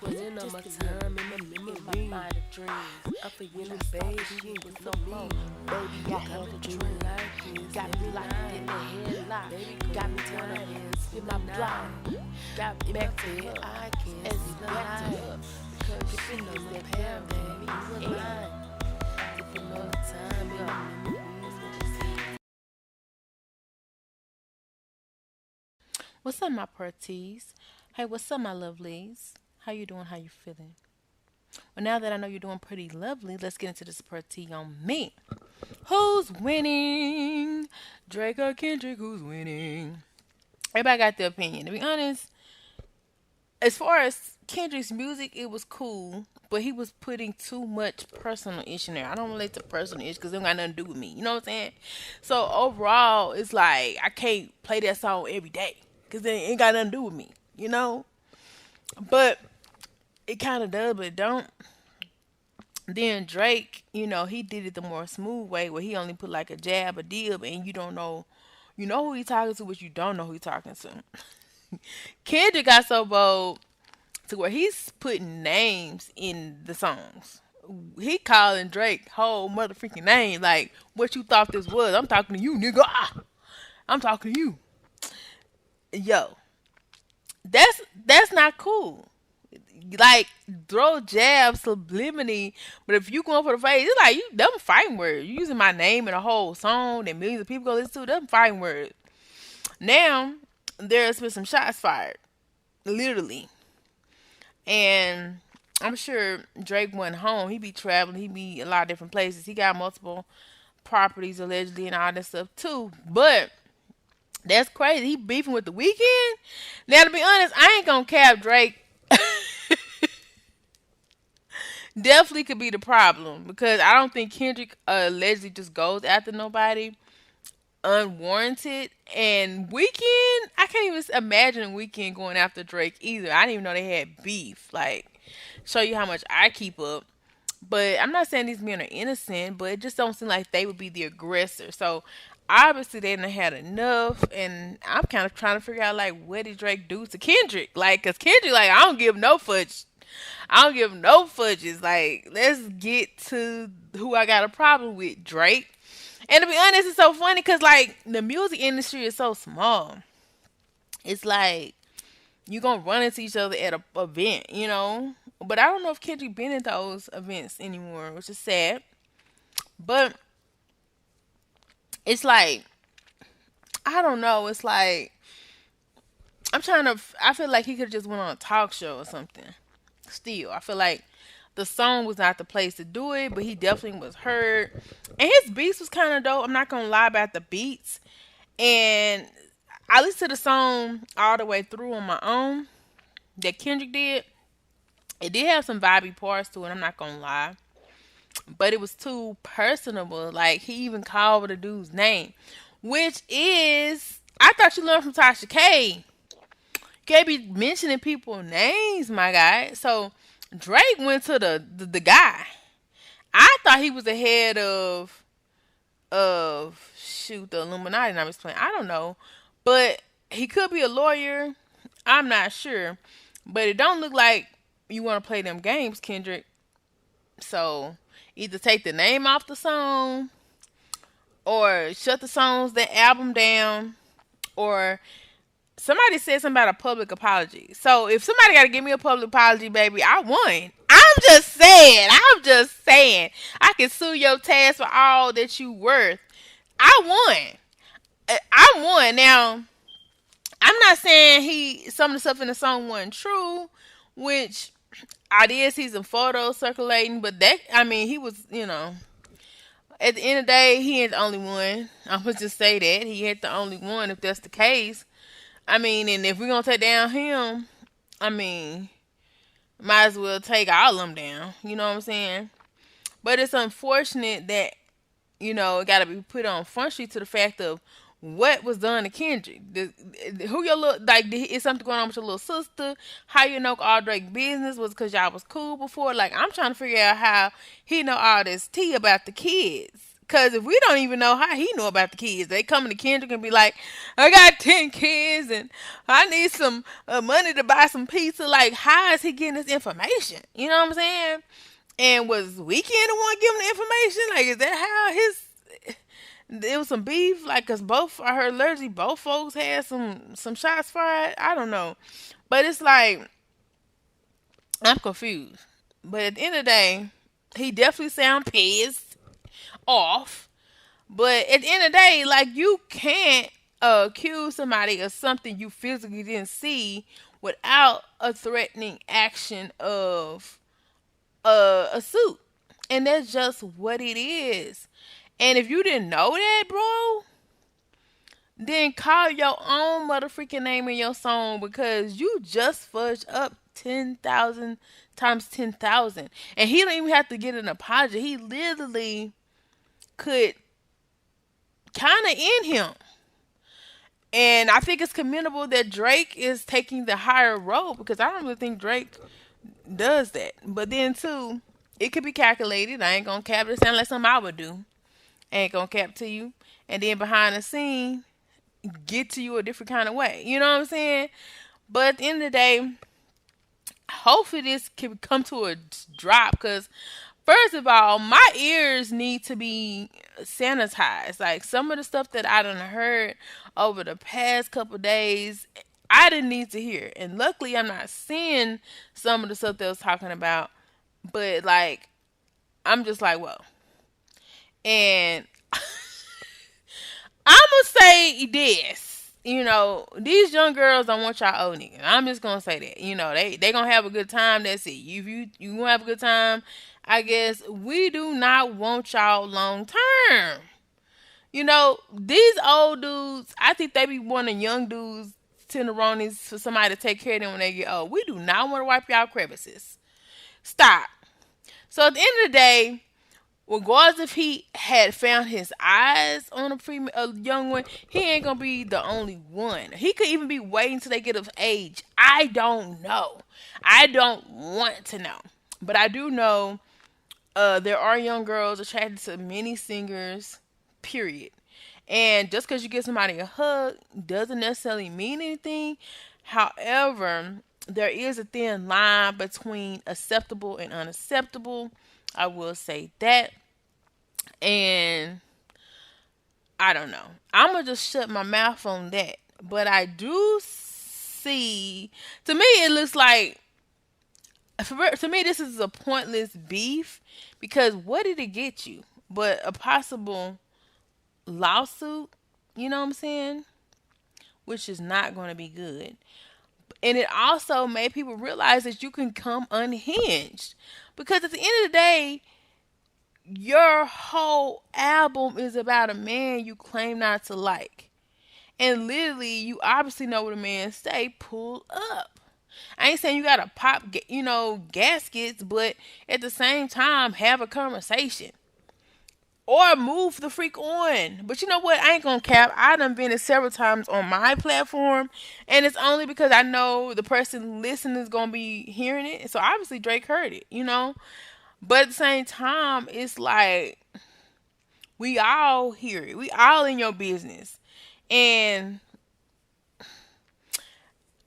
Was in on my time in my memory. Mind a dream. I'm for you, baby. You ain't with no more. Baby, I have a dream like this. Got me locked in the headlock. Baby, got me tired. In my block. Got me back to it. I can't see back to her. Because if you know that pair, baby, you and mine. If you know the time in my memories, what you see. What's up, my pretties? Hey, what's up, my lovelies? How you doing? How you feeling? Well, now that I know you're doing pretty lovely, let's get into this pretty on me. Who's winning? Drake or Kendrick? Who's winning? Everybody got their opinion. To be honest, as far as Kendrick's music, it was cool, but he was putting too much personal ish in there. I don't relate to personal ish because it don't got nothing to do with me. You know what I'm saying? So overall, it's like I can't play that song every day because it ain't got nothing to do with me. You know? But it kind of does, but it don't. Then Drake, he did it the more smooth way where he only put like a jab, a dib, and you don't know, you know who he talking to, but you don't know who he talking to. Kendrick got so bold to where he's putting names in the songs. He calling Drake whole motherfucking name, like what you thought this was. I'm talking to you, nigga. I'm talking to you. Yo, that's not cool. Like throw jabs, sublimity, but if you going for the face, it's like you them fighting words. You using my name in a whole song that millions of people go listen to. Them fighting words. Now there's been some shots fired, literally, and I'm sure Drake went home. He be traveling. He be a lot of different places. He got multiple properties allegedly and all that stuff too. But that's crazy. He beefing with the weekend. Now to be honest, I ain't gonna cap Drake. Definitely could be the problem because I don't think Kendrick allegedly just goes after nobody unwarranted. And Weekend, I can't even imagine Weekend going after Drake either. I didn't even know they had beef. Like, show you how much I keep up. But I'm not saying these men are innocent, but it just don't seem like they would be the aggressor. So obviously they didn't had enough, and I'm kind of trying to figure out like what did Drake do to Kendrick? Like, cause Kendrick like I don't give no fudge. I don't give no fudges. Like, let's get to who I got a problem with, Drake. And to be honest, it's so funny because like the music industry is so small. It's like you gonna run into each other at a event. But I don't know if Kendrick been at those events anymore, which is sad. But it's like I don't know. It's like I'm trying to. I feel like he could have just went on a talk show or something. Still, I feel like the song was not the place to do it, but he definitely was heard. And his beats was kind of dope. I'm not gonna lie about the beats. And I listened to the song all the way through on my own that Kendrick did. It did have some vibey parts to it. I'm not gonna lie, but it was too personable. Like he even called the dude's name, which is I thought you learned from Tasha K. Can't be mentioning people's names, my guy. So Drake went to the guy. I thought he was the head of shoot the Illuminati. And I was playing. I don't know, but he could be a lawyer. I'm not sure, but it don't look like you want to play them games, Kendrick. So either take the name off the song, or shut the album down, or somebody said something about a public apology. So if somebody got to give me a public apology, baby, I won. I'm just saying. I'm just saying. I can sue your task for all that you worth. I won. I won. Now, I'm not saying some of the stuff in the song wasn't true, which I did see some photos circulating, but he was, at the end of the day, he ain't the only one. I'm going to just say that. He ain't the only one if that's the case. And if we're going to take down him, might as well take all of them down. You know what I'm saying? But it's unfortunate that, it got to be put on front street to the fact of what was done to Kendrick. Who your little, like, is something going on with your little sister? How you know all Drake business was because y'all was cool before? Like, I'm trying to figure out how he know all this tea about the kids. Cause if we don't even know how he know about the kids, they coming to Kendrick and be like, "I got 10 kids and I need some money to buy some pizza." Like, how is he getting this information? You know what I'm saying? And was Weekend the one giving the information? Like, is that how his? It was some beef, like, cause both I heard allegedly both folks had some shots fired. I don't know, but it's like I'm confused. But at the end of the day, he definitely sound pissed off. But at the end of the day, like, you can't accuse somebody of something you physically didn't see without a threatening action of a suit. And that's just what it is. And if you didn't know that, bro, then call your own motherfucking name in your song because you just fudged up 10,000 times 10,000. And he don't even have to get an apology. He literally could kind of end him. And I think it's commendable that Drake is taking the higher road because I don't really think Drake does that. But then, too, it could be calculated. I ain't going to cap it. It sound like something I would do. I ain't going to cap to you. And then behind the scene, get to you a different kind of way. You know what I'm saying? But at the end of the day, hopefully this can come to a drop because first of all, my ears need to be sanitized. Like some of the stuff that I done heard over the past couple days, I didn't need to hear. And luckily I'm not seeing some of the stuff that I was talking about. But like I'm just like, whoa. And I'ma say this. You know, these young girls don't want y'all old niggas. I'm just gonna say that. You know, they gonna have a good time. That's it. If you gonna have a good time, I guess we do not want y'all long term. You know, these old dudes, I think they be wanting young dudes, tenderonis, for somebody to take care of them when they get old. We do not want to wipe y'all crevices. Stop. So at the end of the day, regardless if he had found his eyes on a young one, he ain't gonna be the only one. He could even be waiting till they get of age. I don't know. I don't want to know, but I do know there are young girls attracted to many singers. Period. And just because you give somebody a hug doesn't necessarily mean anything. However, there is a thin line between acceptable and unacceptable. I will say that. And I don't know. I'm going to just shut my mouth on that. But I do see, to me, it looks like, to me, this is a pointless beef because what did it get you? But a possible lawsuit, you know what I'm saying? Which is not going to be good. And it also made people realize that you can come unhinged. Because at the end of the day, your whole album is about a man you claim not to like. And literally, you obviously know what a man say, pull up. I ain't saying you gotta pop, gaskets, but at the same time, have a conversation. Or move the freak on. But you know what? I ain't gonna cap. I done been it several times on my platform. And it's only because I know the person listening is gonna be hearing it. So obviously Drake heard it, you know? But at the same time, it's like we all hear it. We all in your business. And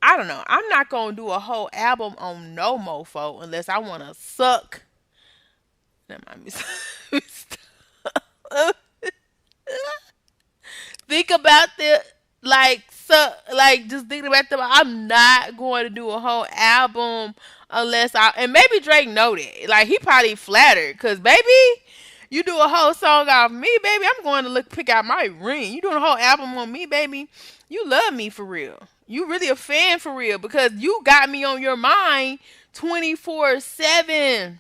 I don't know. I'm not gonna do a whole album on no mofo unless I wanna suck. That might be think about the just thinking about them. I'm not going to do a whole album unless and maybe Drake know that. Like he probably flattered because baby, you do a whole song off me, baby. I'm going to pick out my ring. You doing a whole album on me, baby. You love me for real. You really a fan for real because you got me on your mind 24/7.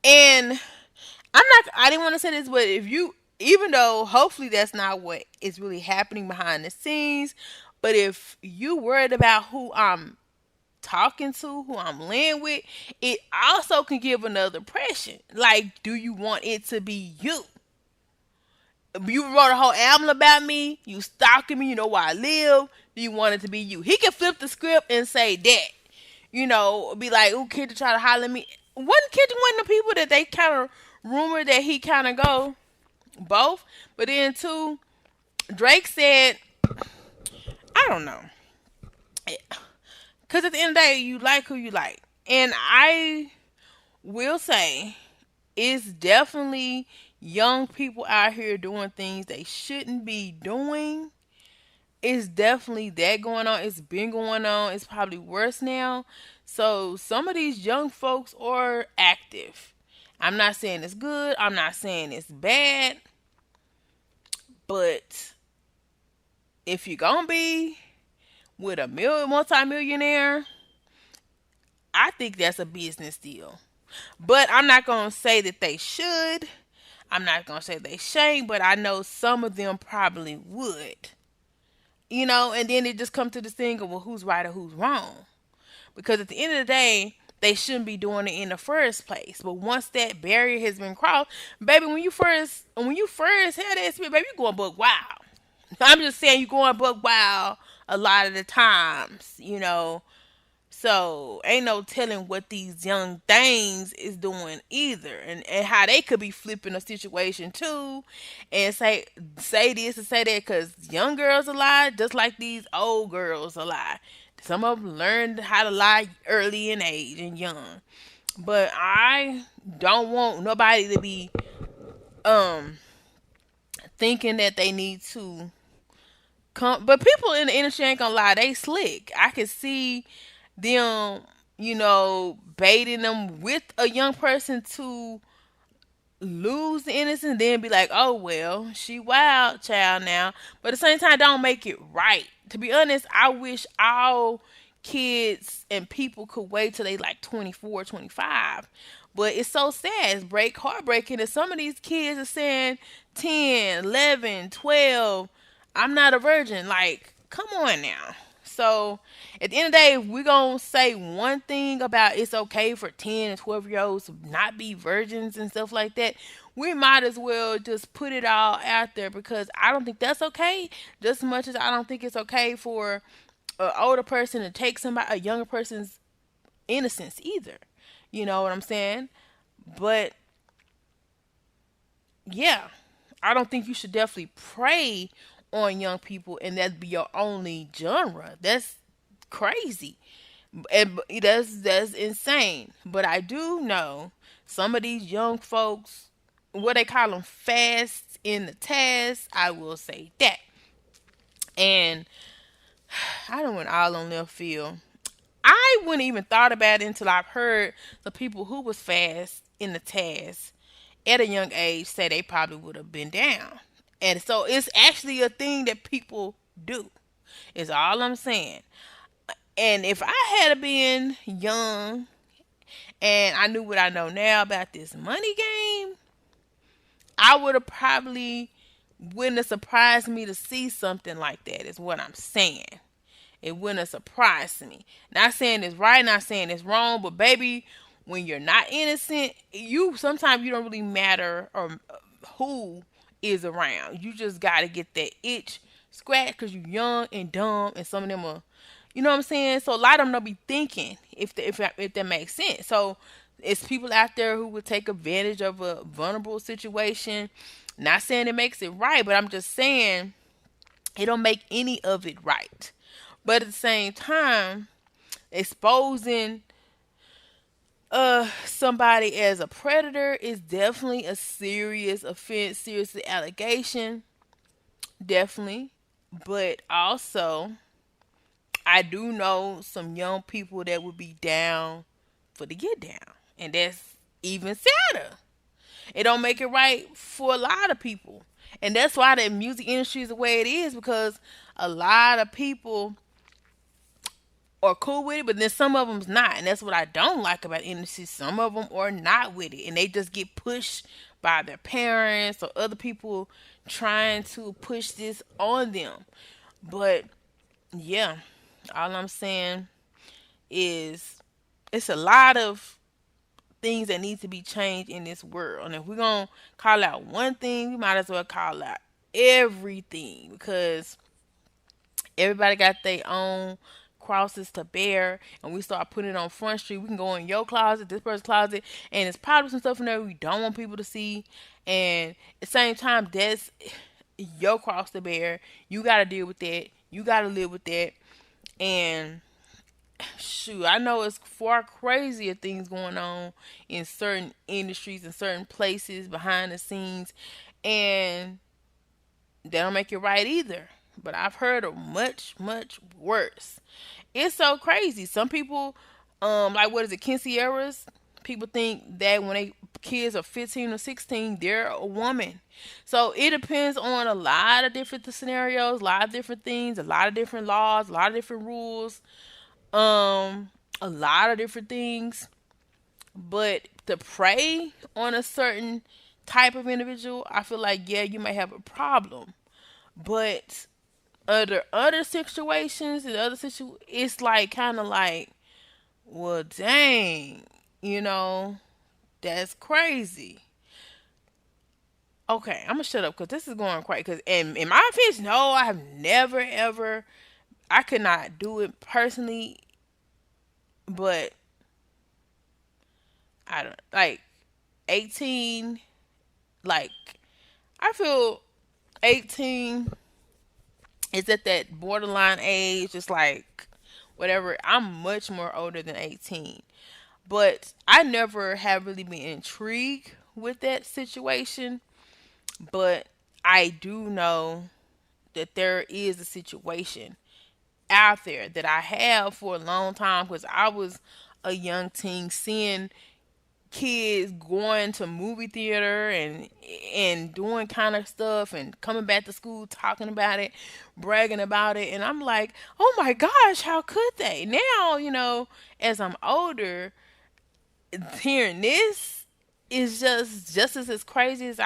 And I didn't want to say this, but even though hopefully that's not what is really happening behind the scenes, but if you worried about who I'm talking to, who I'm laying with, it also can give another impression. Like, do you want it to be you? You wrote a whole album about me, you stalking me, you know where I live, do you want it to be you? He can flip the script and say that. Be like, oh, Kendrick try to holler at me. Wasn't Kendrick one of the people that they kind of rumor that he kind of go both, but then too, Drake said, I don't know, because at the end of the day, you like who you like, and I will say it's definitely young people out here doing things they shouldn't be doing. It's definitely that going on. It's been going on. It's probably worse now. So some of these young folks are active. I'm not saying it's good. I'm not saying it's bad. But if you're gonna be with a multimillionaire, I think that's a business deal. But I'm not gonna say that they should. I'm not gonna say they shouldn't. But I know some of them probably would. And then it just comes to this thing of, well, who's right or who's wrong? Because at the end of the day, they shouldn't be doing it in the first place. But once that barrier has been crossed, baby, when you first had that experience, baby, you going buck wild. I'm just saying you going buck wild a lot of the times. So ain't no telling what these young things is doing either, and how they could be flipping a situation too, and say this and say that, because young girls a lie just like these old girls a lie. Some of them learned how to lie early in age and young, but I don't want nobody to be um thinking that they need to come. But people in the industry ain't gonna lie, they slick. I can see them, baiting them with a young person to lose the innocence, then be like, oh well, she wild child now. But at the same time, don't make it right. To be honest, I wish all kids and people could wait till they like 24, 25. But it's so sad. It's heartbreaking that some of these kids are saying 10, 11, 12, I'm not a virgin. Like, come on now. So at the end of the day, if we're going to say one thing about it's okay for 10 and 12-year-olds to not be virgins and stuff like that, we might as well just put it all out there, because I don't think that's okay. Just as much as I don't think it's okay for an older person to take a younger person's innocence either. You know what I'm saying? But yeah, I don't think you should definitely prey on young people and that be your only genre. That's crazy. And that's insane. But I do know some of these young folks, what they call them, fast in the task. I will say that. And I don't went all on left field. I wouldn't even thought about it until I've heard the people who was fast in the task at a young age say they probably would have been down. And so it's actually a thing that people do. Is all I'm saying. And if I had been young and I knew what I know now about this money game, I would have probably wouldn't have surprised me to see something like that, is what I'm saying. It wouldn't have surprised me. Not saying it's right, not saying it's wrong, but baby, when you're not innocent, sometimes you don't really matter or who is around. You just gotta get that itch scratched because you're young and dumb, and some of them are, you know what I'm saying. So a lot of them don't be thinking, if that makes sense. So it's people out there who would take advantage of a vulnerable situation. Not saying it makes it right, but I'm just saying it don't make any of it right. But at the same time, exposing somebody as a predator is definitely a serious offense, serious allegation, definitely. But also, I do know some young people that would be down for the get down, and that's even sadder. It don't make it right for a lot of people, and that's why the music industry is the way it is, because a lot of people are cool with it, but then some of them's not, and that's what I don't like about industry. Some of them are not with it, and they just get pushed by their parents or other people trying to push this on them. But yeah, all I'm saying is it's a lot of things that need to be changed in this world, and if we're gonna call out one thing, we might as well call out everything, because everybody got their own crosses to bear and we start putting it on Front Street, we can go in your closet, this person's closet, and it's probably some stuff in there we don't want people to see. And at the same time, that's your cross to bear. You got to deal with that. You got to live with that. And shoot, I know it's far crazier things going on in certain industries and certain places behind the scenes. And they don't make it right either. But I've heard of much, much worse. It's so crazy. Some people, like what is it, quinceañeras? People think that when they kids are 15 or 16, they're a woman. So it depends on a lot of different scenarios, a lot of different things, a lot of different laws, a lot of different rules, a lot of different things. But to prey on a certain type of individual, I feel like yeah, you may have a problem. But under other situations and it's like kind of like, well, dang, you know, that's crazy. Okay, I'm gonna shut up because this is going crazy. Because in my opinion, no, I have never ever. I could not do it personally, but I don't like 18. Like I feel 18 is at that borderline age. It's like whatever. I'm much more older than 18. But I never have really been intrigued with that situation. But I do know that there is a situation out there that I have for a long time because I was a young teen seeing kids going to movie theater and doing kind of stuff and coming back to school talking about it, bragging about it, and I'm like, "Oh my gosh, how could they?" Now, as I'm older, hearing this is just as crazy as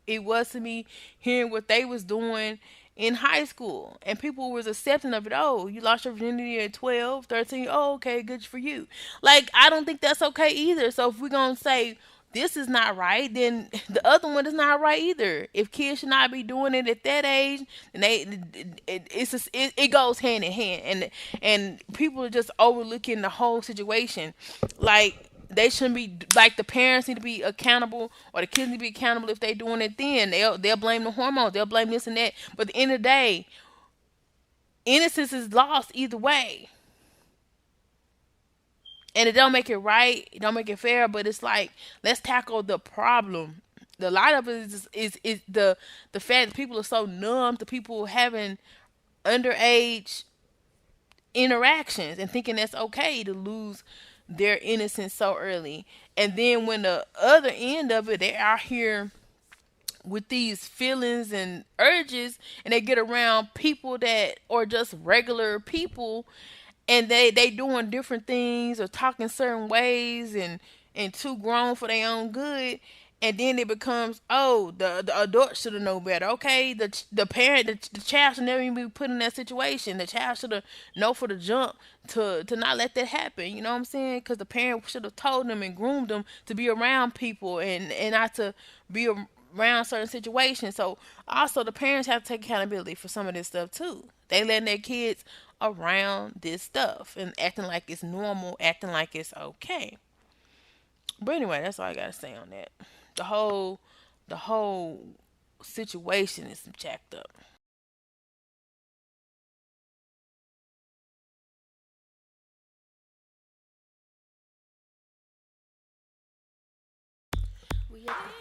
it was to me hearing what they was doing in high school and people was accepting of it. Oh, you lost your virginity at 12, 13. Oh, okay, good for you. Like, I don't think that's okay either. So if we're gonna say this is not right, then the other one is not right either. If kids should not be doing it at that age, then it goes hand in hand, and people are just overlooking the whole situation. Like, they shouldn't be, like, the parents need to be accountable or the kids need to be accountable. If they doing it, then they'll blame the hormones, they'll blame this and that, but at the end of the day, innocence is lost either way. And it don't make it right, it don't make it fair, but it's like, let's tackle the problem. The lot of it is the fact that people are so numb to people having underage interactions and thinking that's okay to lose their innocence so early. And then when the other end of it, they out here with these feelings and urges and they get around people that are just regular people and they doing different things or talking certain ways and too grown for their own good, and then it becomes, oh, the adult should have known better. Okay, the parent, the child should never even be put in that situation. The child should have know for the jump to not let that happen. You know what I'm saying? Because the parent should have told them and groomed them to be around people and not to be around certain situations. So also the parents have to take accountability for some of this stuff too. They letting their kids around this stuff and acting like it's normal, acting like it's okay. But anyway, that's all I gotta say on that. The whole situation is jacked up. We at the